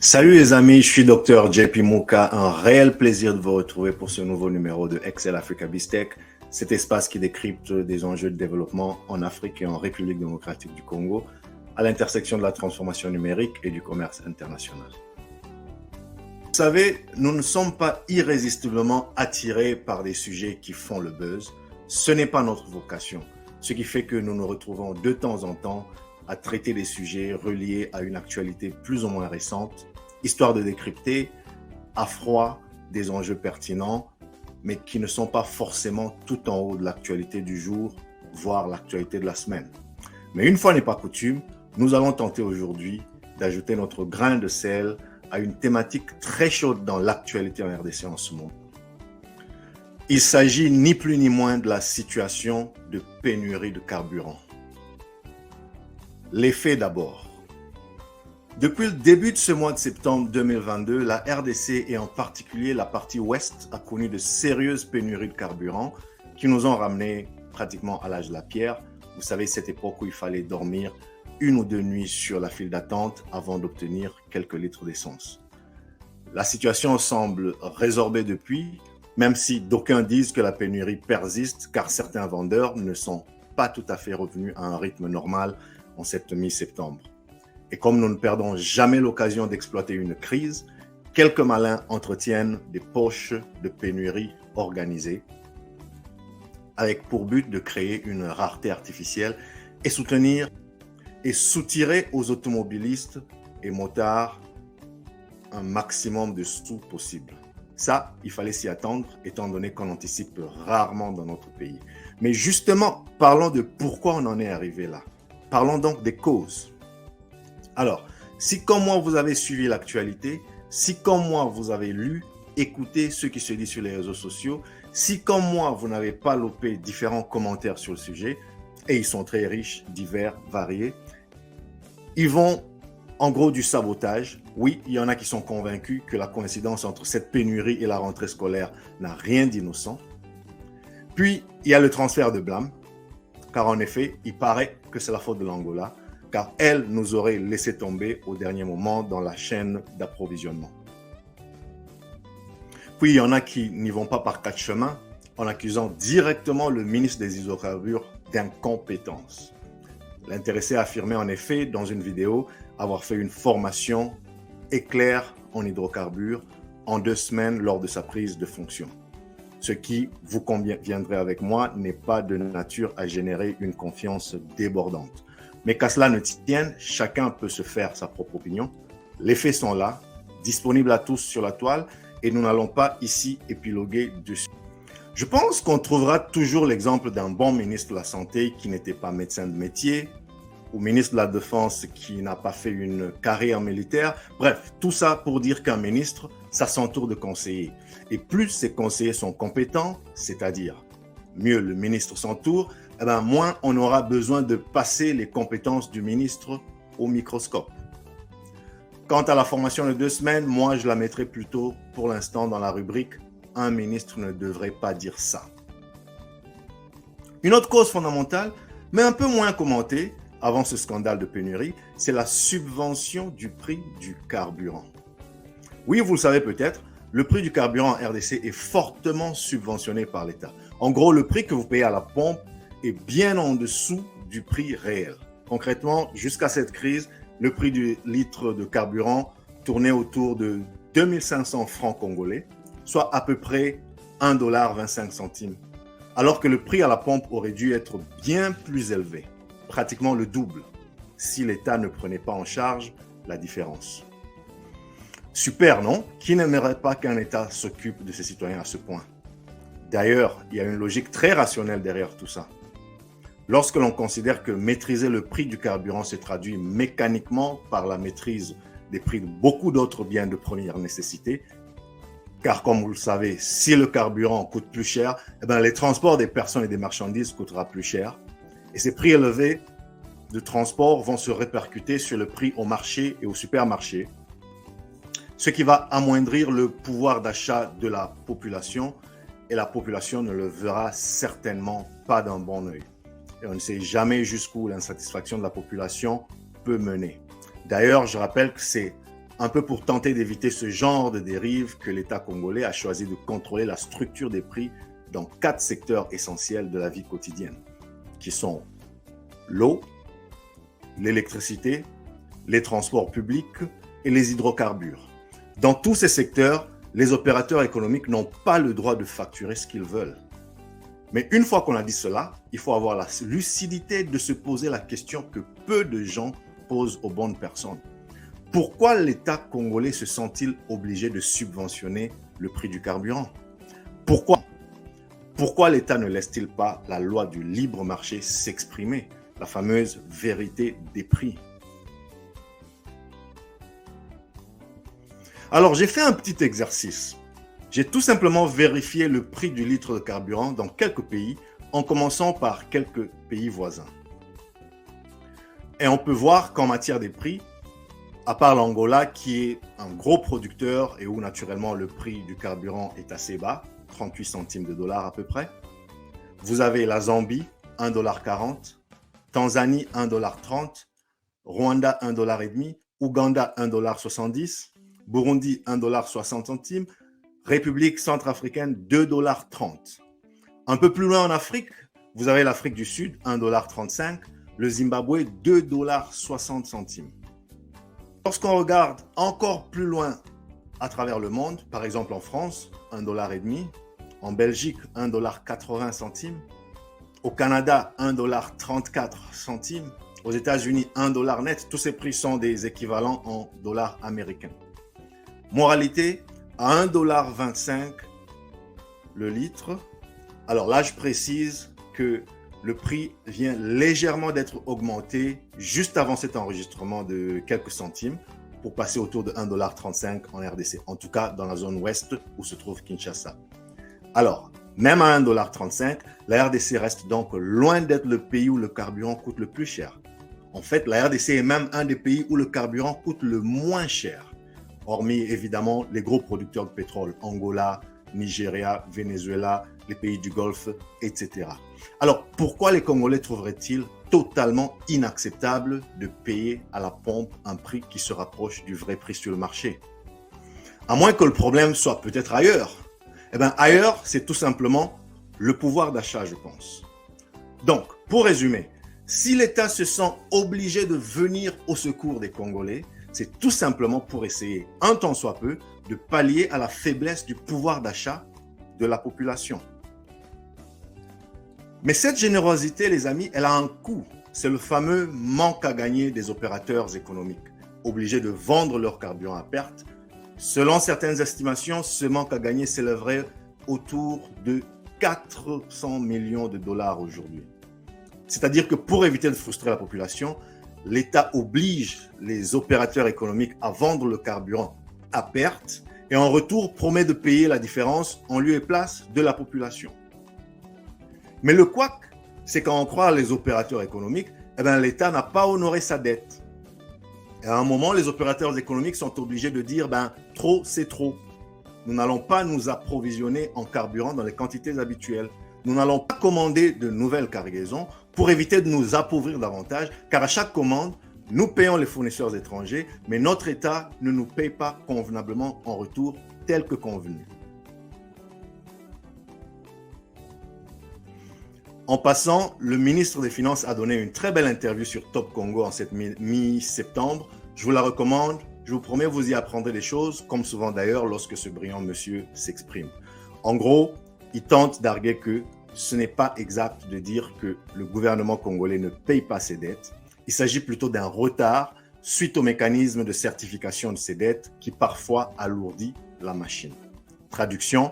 Salut les amis, je suis Dr JP Mouka. Un réel plaisir de vous retrouver pour ce nouveau numéro de Excel Africa BizTech, cet espace qui décrypte des enjeux de développement en Afrique et en République démocratique du Congo, à l'intersection de la transformation numérique et du commerce international. Vous savez, nous ne sommes pas irrésistiblement attirés par des sujets qui font le buzz. Ce n'est pas notre vocation, ce qui fait que nous nous retrouvons de temps en temps à traiter des sujets reliés à une actualité plus ou moins récente, histoire de décrypter à froid des enjeux pertinents, mais qui ne sont pas forcément tout en haut de l'actualité du jour, voire l'actualité de la semaine. Mais une fois n'est pas coutume, nous allons tenter aujourd'hui d'ajouter notre grain de sel à une thématique très chaude dans l'actualité en RDC en ce moment. Il s'agit ni plus ni moins de la situation de pénurie de carburant. Les faits d'abord. Depuis le début de ce mois de septembre 2022, la RDC et en particulier la partie ouest a connu de sérieuses pénuries de carburant qui nous ont ramenés pratiquement à l'âge de la pierre. Vous savez, cette époque où il fallait dormir une ou deux nuits sur la file d'attente avant d'obtenir quelques litres d'essence. La situation semble résorbée depuis, même si d'aucuns disent que la pénurie persiste car certains vendeurs ne sont pas tout à fait revenus à un rythme normal en cette mi-septembre. Et comme nous ne perdons jamais l'occasion d'exploiter une crise, quelques malins entretiennent des poches de pénurie organisées avec pour but de créer une rareté artificielle et soutirer aux automobilistes et motards un maximum de sous possible. Ça, il fallait s'y attendre, étant donné qu'on anticipe rarement dans notre pays. Mais justement, parlons de pourquoi on en est arrivé là. Parlons donc des causes. Alors, si comme moi vous avez suivi l'actualité, si comme moi vous avez lu, écouté ce qui se dit sur les réseaux sociaux, si comme moi vous n'avez pas loupé différents commentaires sur le sujet, et ils sont très riches, divers, variés, ils vont en gros du sabotage. Oui, il y en a qui sont convaincus que la coïncidence entre cette pénurie et la rentrée scolaire n'a rien d'innocent. Puis, il y a le transfert de blâme, car en effet, il paraît que c'est la faute de l'Angola, car elle nous aurait laissé tomber au dernier moment dans la chaîne d'approvisionnement. Puis, il y en a qui n'y vont pas par quatre chemins, en accusant directement le ministre des hydrocarbures d'incompétence. L'intéressé a affirmé en effet dans une vidéo avoir fait une formation éclair en hydrocarbures en 2 semaines lors de sa prise de fonction. Ce qui, vous conviendrez avec moi, n'est pas de nature à générer une confiance débordante. Mais qu'à cela ne tienne, chacun peut se faire sa propre opinion. Les faits sont là, disponibles à tous sur la toile, et nous n'allons pas ici épiloguer dessus. Je pense qu'on trouvera toujours l'exemple d'un bon ministre de la Santé qui n'était pas médecin de métier, ou ministre de la Défense qui n'a pas fait une carrière militaire. Bref, tout ça pour dire qu'un ministre, ça s'entoure de conseillers. Et plus ces conseillers sont compétents, c'est-à-dire mieux le ministre s'entoure, moins on aura besoin de passer les compétences du ministre au microscope. Quant à la formation de 2 semaines, moi je la mettrai plutôt pour l'instant dans la rubrique « Un ministre ne devrait pas dire ça ». Une autre cause fondamentale, mais un peu moins commentée avant ce scandale de pénurie, c'est la subvention du prix du carburant. Oui, vous le savez peut-être, le prix du carburant en RDC est fortement subventionné par l'État. En gros, le prix que vous payez à la pompe est bien en dessous du prix réel. Concrètement, jusqu'à cette crise, le prix du litre de carburant tournait autour de 2500 francs congolais, soit à peu près 1,25 $, alors que le prix à la pompe aurait dû être bien plus élevé, pratiquement le double, si l'État ne prenait pas en charge la différence. Super, non? Qui n'aimerait pas qu'un État s'occupe de ses citoyens à ce point? D'ailleurs, il y a une logique très rationnelle derrière tout ça. Lorsque l'on considère que maîtriser le prix du carburant se traduit mécaniquement par la maîtrise des prix de beaucoup d'autres biens de première nécessité, car comme vous le savez, si le carburant coûte plus cher, les transports des personnes et des marchandises coûtera plus cher. Et ces prix élevés de transport vont se répercuter sur le prix au marché et au supermarché, ce qui va amoindrir le pouvoir d'achat de la population, et la population ne le verra certainement pas d'un bon œil. Et on ne sait jamais jusqu'où l'insatisfaction de la population peut mener. D'ailleurs, je rappelle que c'est un peu pour tenter d'éviter ce genre de dérive que l'État congolais a choisi de contrôler la structure des prix dans 4 secteurs essentiels de la vie quotidienne, qui sont l'eau, l'électricité, les transports publics et les hydrocarbures. Dans tous ces secteurs, les opérateurs économiques n'ont pas le droit de facturer ce qu'ils veulent. Mais une fois qu'on a dit cela, il faut avoir la lucidité de se poser la question que peu de gens posent aux bonnes personnes. Pourquoi l'État congolais se sent-il obligé de subventionner le prix du carburant? Pourquoi l'État ne laisse-t-il pas la loi du libre marché s'exprimer, la fameuse vérité des prix? Alors, j'ai fait un petit exercice. J'ai tout simplement vérifié le prix du litre de carburant dans quelques pays, en commençant par quelques pays voisins. Et on peut voir qu'en matière des prix, à part l'Angola qui est un gros producteur et où naturellement le prix du carburant est assez bas, 38 centimes de dollars à peu près, vous avez la Zambie, 1,40 $, Tanzanie, 1,30 $, Rwanda, 1,5 $, Ouganda, 1,70 $, Burundi, 1,60 $, République centrafricaine, 2,30 $. Un peu plus loin en Afrique, vous avez l'Afrique du Sud, 1,35 $, le Zimbabwe, 2,60 $. Lorsqu'on regarde encore plus loin à travers le monde, par exemple en France, 1,5 $, en Belgique, 1,80 $, au Canada, 1,34 $, aux États-Unis, 1 $ net, tous ces prix sont des équivalents en dollars américains. Moralité, à 1,25 $ le litre. Alors là, je précise que le prix vient légèrement d'être augmenté juste avant cet enregistrement de quelques centimes pour passer autour de 1,35 $ en RDC, en tout cas dans la zone ouest où se trouve Kinshasa. Alors, même à 1,35 $, la RDC reste donc loin d'être le pays où le carburant coûte le plus cher. En fait, la RDC est même un des pays où le carburant coûte le moins cher, hormis évidemment les gros producteurs de pétrole, Angola, Nigeria, Venezuela, les pays du Golfe, etc. Alors, pourquoi les Congolais trouveraient-ils totalement inacceptable de payer à la pompe un prix qui se rapproche du vrai prix sur le marché? À moins que le problème soit peut-être ailleurs. Eh bien, ailleurs, c'est tout simplement le pouvoir d'achat, je pense. Donc, pour résumer, si l'État se sent obligé de venir au secours des Congolais, c'est tout simplement pour essayer, un tant soit peu, de pallier à la faiblesse du pouvoir d'achat de la population. Mais cette générosité, les amis, elle a un coût. C'est le fameux manque à gagner des opérateurs économiques, obligés de vendre leur carburant à perte. Selon certaines estimations, ce manque à gagner s'élèverait autour de 400 millions de dollars aujourd'hui. C'est-à-dire que pour éviter de frustrer la population, l'État oblige les opérateurs économiques à vendre le carburant à perte et en retour promet de payer la différence en lieu et place de la population. Mais le couac, c'est qu'à en croire les opérateurs économiques, l'État n'a pas honoré sa dette. Et à un moment, les opérateurs économiques sont obligés de dire trop, c'est trop. Nous n'allons pas nous approvisionner en carburant dans les quantités habituelles. Nous n'allons pas commander de nouvelles cargaisons pour éviter de nous appauvrir davantage, car à chaque commande, nous payons les fournisseurs étrangers, mais notre État ne nous paye pas convenablement en retour, tel que convenu. En passant, le ministre des Finances a donné une très belle interview sur Top Congo en cette mi-septembre. Je vous la recommande. Je vous promets, vous y apprendrez des choses, comme souvent d'ailleurs lorsque ce brillant monsieur s'exprime. En gros, il tente d'arguer que ce n'est pas exact de dire que le gouvernement congolais ne paye pas ses dettes. Il s'agit plutôt d'un retard suite au mécanisme de certification de ces dettes qui parfois alourdit la machine. Traduction,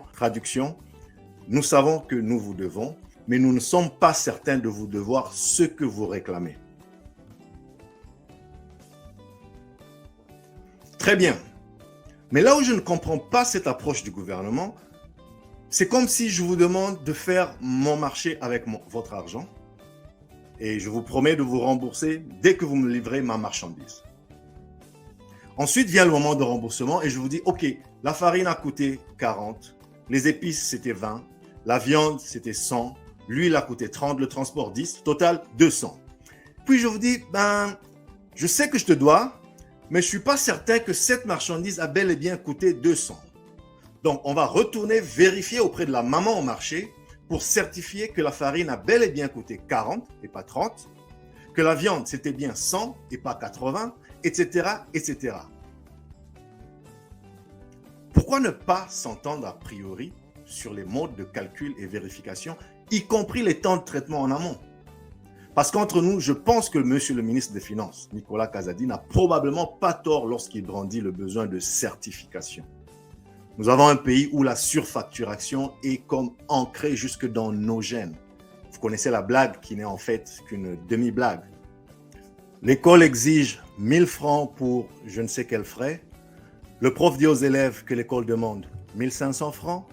nous savons que nous vous devons, mais nous ne sommes pas certains de vous devoir ce que vous réclamez. Très bien. Mais là où je ne comprends pas cette approche du gouvernement, c'est comme si je vous demande de faire mon marché avec votre argent et je vous promets de vous rembourser dès que vous me livrez ma marchandise. Ensuite vient le moment de remboursement et je vous dis, ok, la farine a coûté 40, les épices c'était 20, la viande c'était 100, l'huile a coûté 30, le transport 10, total 200. Puis je vous dis, je sais que je te dois, mais je ne suis pas certain que cette marchandise a bel et bien coûté 200. Donc, on va retourner vérifier auprès de la maman au marché pour certifier que la farine a bel et bien coûté 40 et pas 30, que la viande c'était bien 100 et pas 80, etc., etc. Pourquoi ne pas s'entendre a priori sur les modes de calcul et vérification, y compris les temps de traitement en amont? Parce qu'entre nous, je pense que monsieur le ministre des Finances, Nicolas Kazadi, n'a probablement pas tort lorsqu'il brandit le besoin de certification. Nous avons un pays où la surfacturation est comme ancrée jusque dans nos gènes. Vous connaissez la blague qui n'est en fait qu'une demi-blague. L'école exige 1000 francs pour je ne sais quel frais. Le prof dit aux élèves que l'école demande 1500 francs.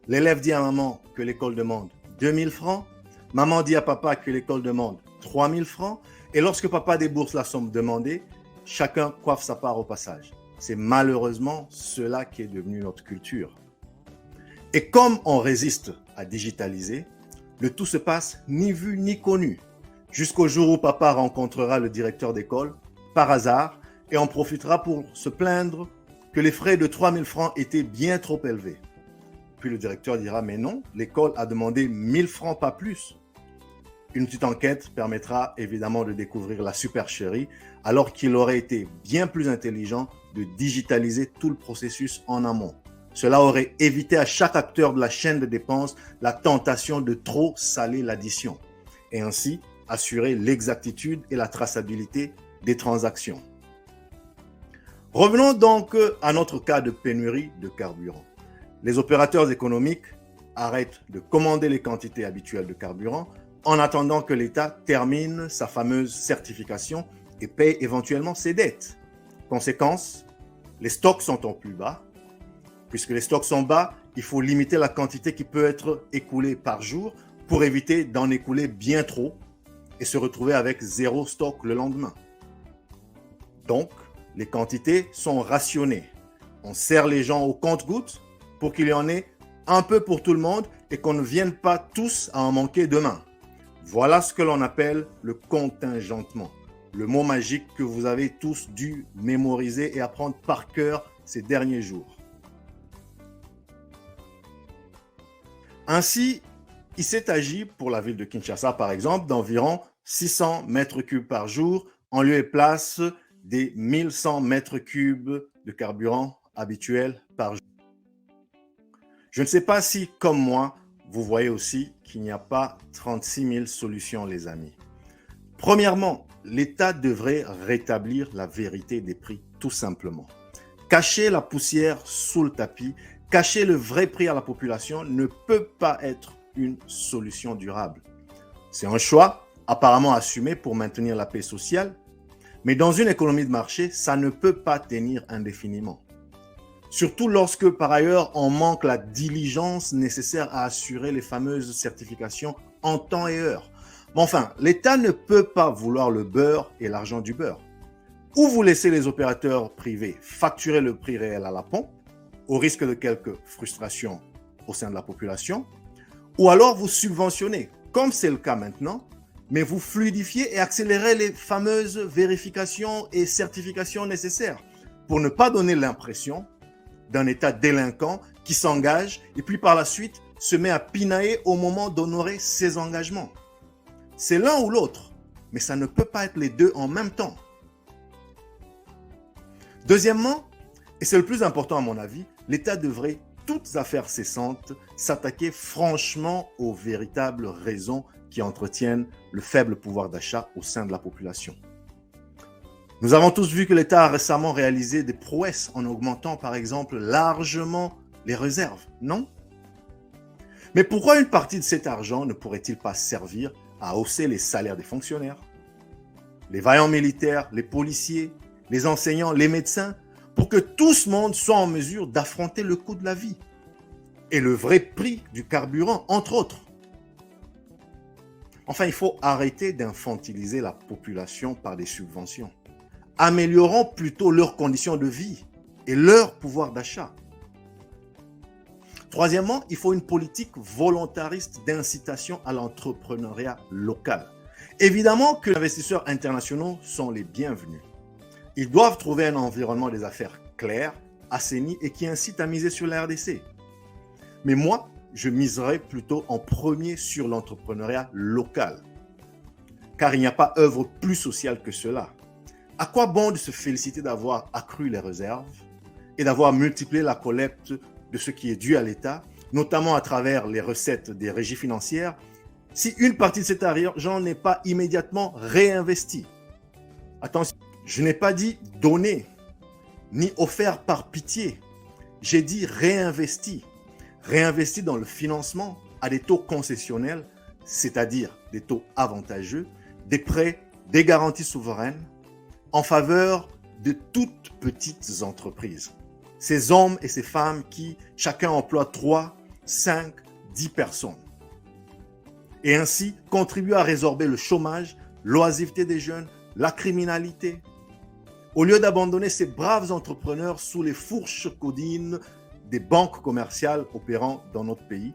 L'élève dit à maman que l'école demande 2000 francs. Maman dit à papa que l'école demande 3000 francs. Et lorsque papa débourse la somme demandée, chacun coiffe sa part au passage. C'est malheureusement cela qui est devenu notre culture. Et comme on résiste à digitaliser, le tout se passe ni vu ni connu, jusqu'au jour où papa rencontrera le directeur d'école, par hasard, et en profitera pour se plaindre que les frais de 3000 francs étaient bien trop élevés. Puis le directeur dira « Mais non, l'école a demandé 1000 francs, pas plus ». Une petite enquête permettra évidemment de découvrir la supercherie, alors qu'il aurait été bien plus intelligent de digitaliser tout le processus en amont. Cela aurait évité à chaque acteur de la chaîne de dépenses la tentation de trop saler l'addition et ainsi assurer l'exactitude et la traçabilité des transactions. Revenons donc à notre cas de pénurie de carburant. Les opérateurs économiques arrêtent de commander les quantités habituelles de carburant en attendant que l'État termine sa fameuse certification et paye éventuellement ses dettes. Conséquence, les stocks sont en plus bas. Puisque les stocks sont bas, il faut limiter la quantité qui peut être écoulée par jour pour éviter d'en écouler bien trop et se retrouver avec zéro stock le lendemain. Donc, les quantités sont rationnées. On sert les gens au compte-gouttes pour qu'il y en ait un peu pour tout le monde et qu'on ne vienne pas tous à en manquer demain. Voilà ce que l'on appelle le contingentement, le mot magique que vous avez tous dû mémoriser et apprendre par cœur ces derniers jours. Ainsi, il s'est agi pour la ville de Kinshasa, par exemple, d'environ 600 mètres cubes par jour en lieu et place des 1100 mètres cubes de carburant habituel par jour. Je ne sais pas si, comme moi, vous voyez aussi qu'il n'y a pas 36 000 solutions, les amis. Premièrement, l'État devrait rétablir la vérité des prix, tout simplement. Cacher la poussière sous le tapis, cacher le vrai prix à la population ne peut pas être une solution durable. C'est un choix apparemment assumé pour maintenir la paix sociale, mais dans une économie de marché, ça ne peut pas tenir indéfiniment. Surtout lorsque, par ailleurs, on manque la diligence nécessaire à assurer les fameuses certifications en temps et heure. Mais enfin, l'État ne peut pas vouloir le beurre et l'argent du beurre. Ou vous laissez les opérateurs privés facturer le prix réel à la pompe, au risque de quelques frustrations au sein de la population, ou alors vous subventionnez, comme c'est le cas maintenant, mais vous fluidifiez et accélérez les fameuses vérifications et certifications nécessaires pour ne pas donner l'impression d'un État délinquant qui s'engage et puis par la suite se met à pinailler au moment d'honorer ses engagements. C'est l'un ou l'autre, mais ça ne peut pas être les deux en même temps. Deuxièmement, et c'est le plus important à mon avis, l'État devrait, toutes affaires cessantes, s'attaquer franchement aux véritables raisons qui entretiennent le faible pouvoir d'achat au sein de la population. Nous avons tous vu que l'État a récemment réalisé des prouesses en augmentant par exemple largement les réserves, non? Mais pourquoi une partie de cet argent ne pourrait-il pas servir à hausser les salaires des fonctionnaires, les vaillants militaires, les policiers, les enseignants, les médecins, pour que tout ce monde soit en mesure d'affronter le coût de la vie et le vrai prix du carburant, entre autres. Enfin, il faut arrêter d'infantiliser la population par des subventions. Améliorons plutôt leurs conditions de vie et leur pouvoir d'achat. Troisièmement, il faut une politique volontariste d'incitation à l'entrepreneuriat local. Évidemment que les investisseurs internationaux sont les bienvenus. Ils doivent trouver un environnement des affaires clair, assaini et qui incite à miser sur la RDC. Mais moi, je miserais plutôt en premier sur l'entrepreneuriat local. Car il n'y a pas œuvre plus sociale que cela. À quoi bon de se féliciter d'avoir accru les réserves et d'avoir multiplié la collecte de ce qui est dû à l'État, notamment à travers les recettes des régies financières, si une partie de cet argent n'est pas immédiatement réinvestie? Attention, je n'ai pas dit donner, ni offert par pitié. J'ai dit réinvesti. Réinvesti dans le financement à des taux concessionnels, c'est-à-dire des taux avantageux, des prêts, des garanties souveraines, en faveur de toutes petites entreprises. Ces hommes et ces femmes qui, chacun emploie 3, 5, 10 personnes. Et ainsi contribuent à résorber le chômage, l'oisiveté des jeunes, la criminalité. Au lieu d'abandonner ces braves entrepreneurs sous les fourches codines des banques commerciales opérant dans notre pays,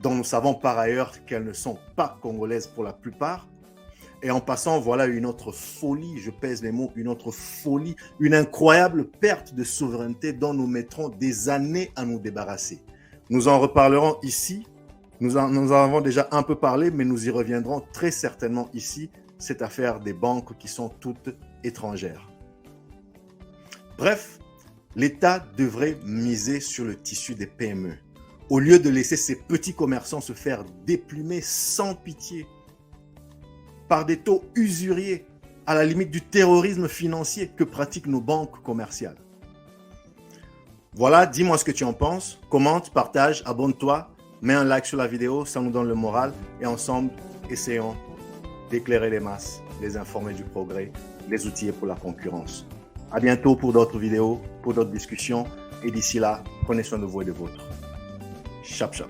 dont nous savons par ailleurs qu'elles ne sont pas congolaises pour la plupart. Et en passant, voilà une autre folie, je pèse les mots, une autre folie, une incroyable perte de souveraineté dont nous mettrons des années à nous débarrasser. Nous en reparlerons ici, nous en avons déjà un peu parlé, mais nous y reviendrons très certainement ici, cette affaire des banques qui sont toutes étrangères. Bref, l'État devrait miser sur le tissu des PME, au lieu de laisser ces petits commerçants se faire déplumer sans pitié, par des taux usuriers, à la limite du terrorisme financier que pratiquent nos banques commerciales. Voilà, dis-moi ce que tu en penses, commente, partage, abonne-toi, mets un like sur la vidéo, ça nous donne le moral et ensemble, essayons d'éclairer les masses, les informer du progrès, les outiller pour la concurrence. À bientôt pour d'autres vidéos, pour d'autres discussions et d'ici là, prenez soin de vous et de vôtres. Chap chap.